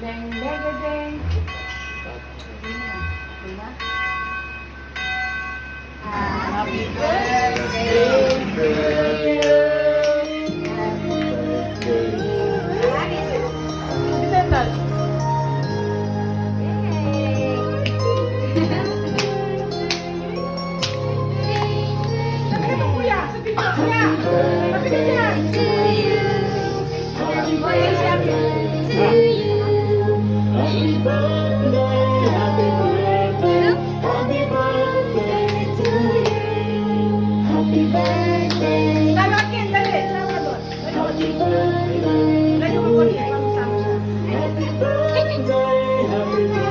Deng, deng, deng, deng. Happy birthday to you. Betul. Sabi mo kuya, sabi mo kuya. Sabi niya. Happy birthday to you. Happy birthday. Sama akin, dali. Sama doon. Happy birthday. Dali mo ko niya. Happy birthday. Happy birthday.